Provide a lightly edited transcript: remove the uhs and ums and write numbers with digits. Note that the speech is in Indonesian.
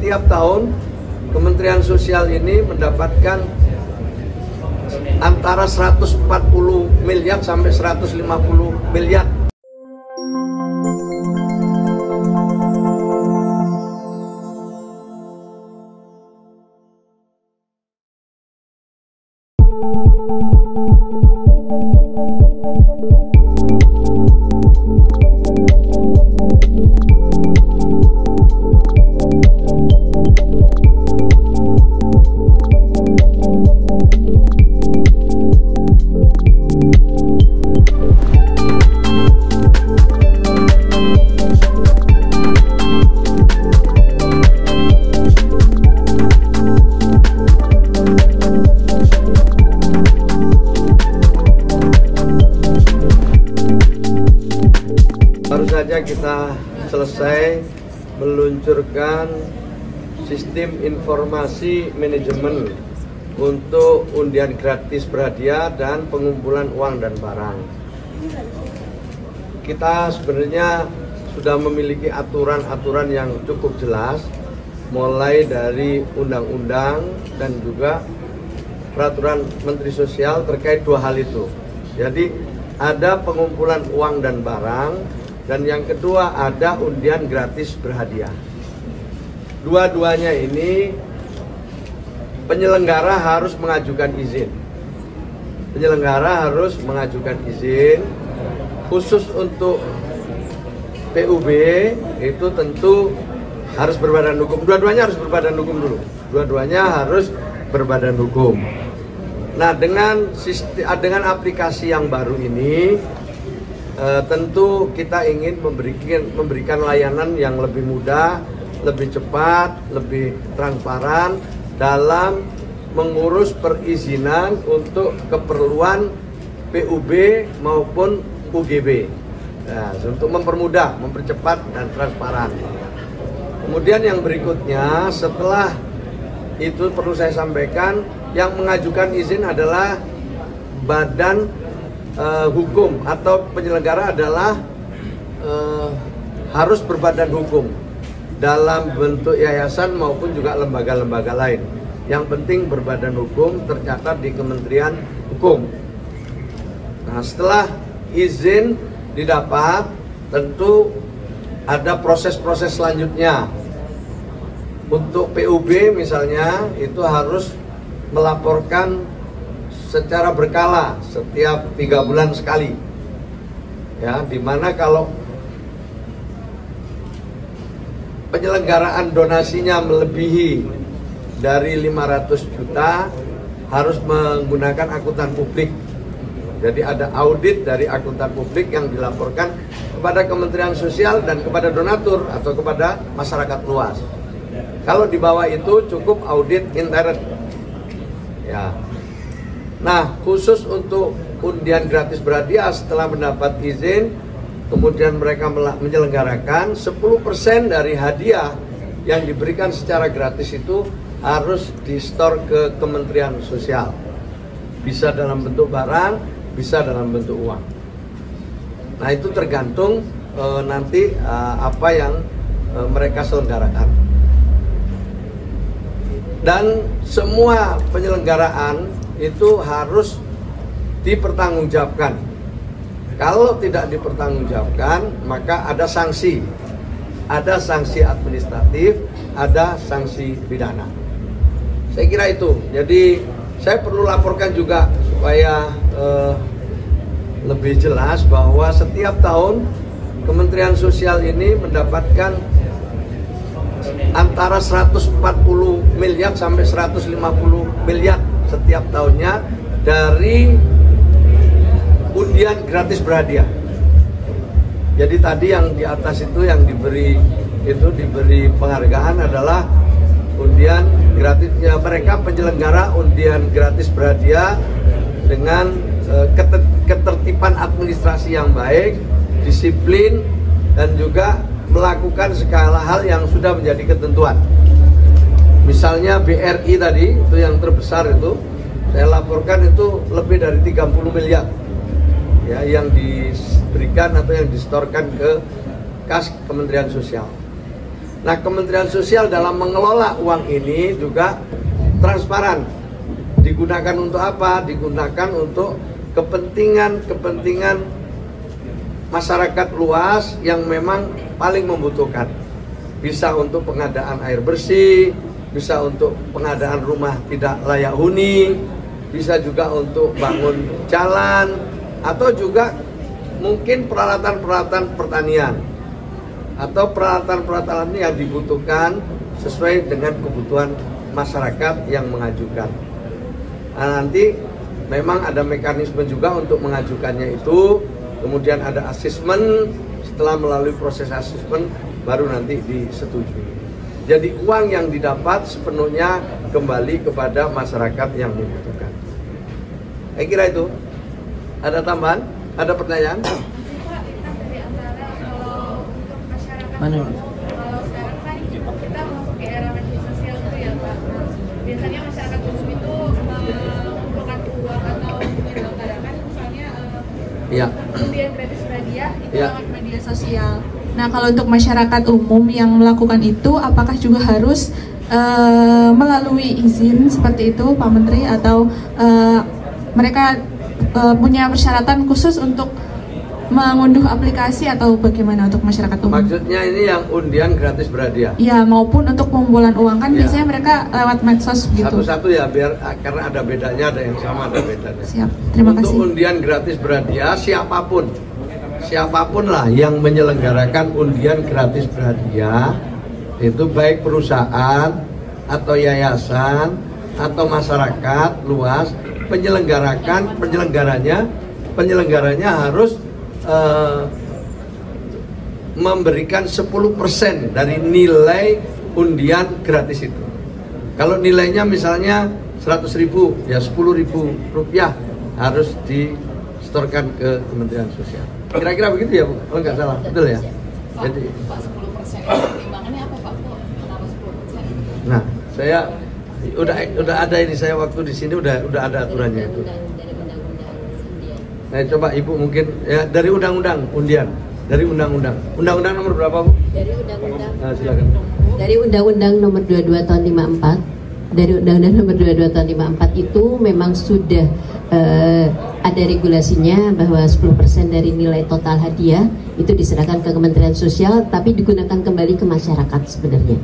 setiap tahun Kementerian Sosial ini mendapatkan antara 140 miliar sampai 150 miliar. Baru saja kita selesai meluncurkan sistem informasi manajemen untuk undian gratis berhadiah dan pengumpulan uang dan barang. Kita sebenarnya sudah memiliki aturan-aturan yang cukup jelas, mulai dari undang-undang dan juga peraturan Menteri Sosial terkait dua hal itu. Jadi ada pengumpulan uang dan barang, dan yang kedua ada undian gratis berhadiah. Dua-duanya ini penyelenggara harus mengajukan izin. Penyelenggara harus mengajukan izin khusus untuk PUB, itu tentu harus berbadan hukum. Dua-duanya harus berbadan hukum dulu. Dua-duanya harus berbadan hukum. Nah, dengan aplikasi yang baru ini, tentu kita ingin memberikan layanan yang lebih mudah, lebih cepat, lebih transparan dalam mengurus perizinan untuk keperluan PUB maupun UGB. Nah, untuk mempermudah, mempercepat, dan transparan. Kemudian yang berikutnya, setelah itu perlu saya sampaikan, yang mengajukan izin adalah badan hukum atau penyelenggara adalah harus berbadan hukum dalam bentuk yayasan maupun juga lembaga-lembaga lain. Yang penting berbadan hukum, tercatat di Kementerian Hukum. Nah, setelah izin didapat, tentu ada proses-proses selanjutnya. Untuk PUB misalnya, itu harus melaporkan secara berkala setiap 3 bulan sekali, ya, dimana kalau penyelenggaraan donasinya melebihi dari 500 juta harus menggunakan akuntan publik. Jadi ada audit dari akuntan publik yang dilaporkan kepada Kementerian Sosial dan kepada donatur atau kepada masyarakat luas. Kalau di bawah itu cukup audit intern, ya. Nah, khusus untuk undian gratis berhadiah, setelah mendapat izin, kemudian mereka menyelenggarakan 10% dari hadiah yang diberikan secara gratis itu harus di-store ke Kementerian Sosial. Bisa dalam bentuk barang, bisa dalam bentuk uang. Nah, itu tergantung nanti apa yang mereka selenggarakan. Dan semua penyelenggaraan itu harus dipertanggungjawabkan. Kalau tidak dipertanggungjawabkan, maka ada sanksi. Ada sanksi administratif, ada sanksi pidana. Saya kira itu. Jadi saya perlu laporkan juga supaya lebih jelas bahwa setiap tahun Kementerian Sosial ini mendapatkan antara 140 miliar sampai 150 miliar setiap tahunnya dari undian gratis berhadiah. Jadi tadi yang di atas itu yang diberi penghargaan adalah undian gratis, ya, mereka penyelenggara undian gratis berhadiah dengan ketertiban administrasi yang baik, disiplin, dan juga melakukan segala hal yang sudah menjadi ketentuan. Misalnya BRI tadi, itu yang terbesar itu, saya laporkan itu lebih dari 30 miliar ya, yang diberikan atau yang distorkan ke kas Kementerian Sosial. Nah, Kementerian Sosial dalam mengelola uang ini juga transparan. Digunakan untuk apa? Digunakan untuk kepentingan masyarakat luas yang memang paling membutuhkan. Bisa untuk pengadaan air bersih, bisa untuk pengadaan rumah tidak layak huni, bisa juga untuk bangun jalan, atau juga mungkin peralatan-peralatan pertanian atau peralatan-peralatan yang dibutuhkan sesuai dengan kebutuhan masyarakat yang mengajukan. Nah, nanti memang ada mekanisme juga untuk mengajukannya itu, kemudian ada asesmen, setelah melalui proses asesmen baru nanti disetujui. Jadi uang yang didapat sepenuhnya kembali kepada masyarakat yang membutuhkan. Saya kira itu. Ada tambahan? Ada pertanyaan? Mana? Kalau sekarang kan kita masuk ke era media sosial itu ya Pak. Biasanya masyarakat umum itu mengumpulkan uang atau menyelenggarakan misalnya undian gratis hadiah itu lewat media sosial. Nah, kalau untuk masyarakat umum yang melakukan itu, apakah juga harus melalui izin seperti itu, Pak Menteri, atau mereka punya persyaratan khusus untuk mengunduh aplikasi atau bagaimana untuk masyarakat umum? Maksudnya ini yang undian gratis berhadiah? Ya, maupun untuk pengumpulan uang kan biasanya mereka lewat medsos gitu. Satu-satu ya, biar karena ada bedanya, ada yang sama, ada bedanya. Siap, terima kasih. Untuk undian gratis berhadiah, siapapun lah yang menyelenggarakan undian gratis berhadiah, itu baik perusahaan atau yayasan atau masyarakat luas, penyelenggaranya harus memberikan 10% dari nilai undian gratis itu. Kalau nilainya misalnya 100.000, ya 10.000 rupiah harus disetorkan ke Kementerian Sosial. Kira-kira begitu ya Bu? Kalau nggak salah, betul ya? Jadi, Pak 10% pertimbangannya apa Pak? Kenapa 10%? nah, saya udah ada ini, saya waktu di sini udah ada aturannya itu. Nah, coba Ibu mungkin ya dari undang-undang undian, dari undang-undang nomor berapa Bu? Dari undang-undang. Nah, silakan. Dari undang-undang nomor 22 tahun 54. Dari undang-undang nomor 22 tahun 54 itu memang sudah ada regulasinya bahwa 10% dari nilai total hadiah itu diserahkan ke Kementerian Sosial, tapi digunakan kembali ke masyarakat sebenarnya.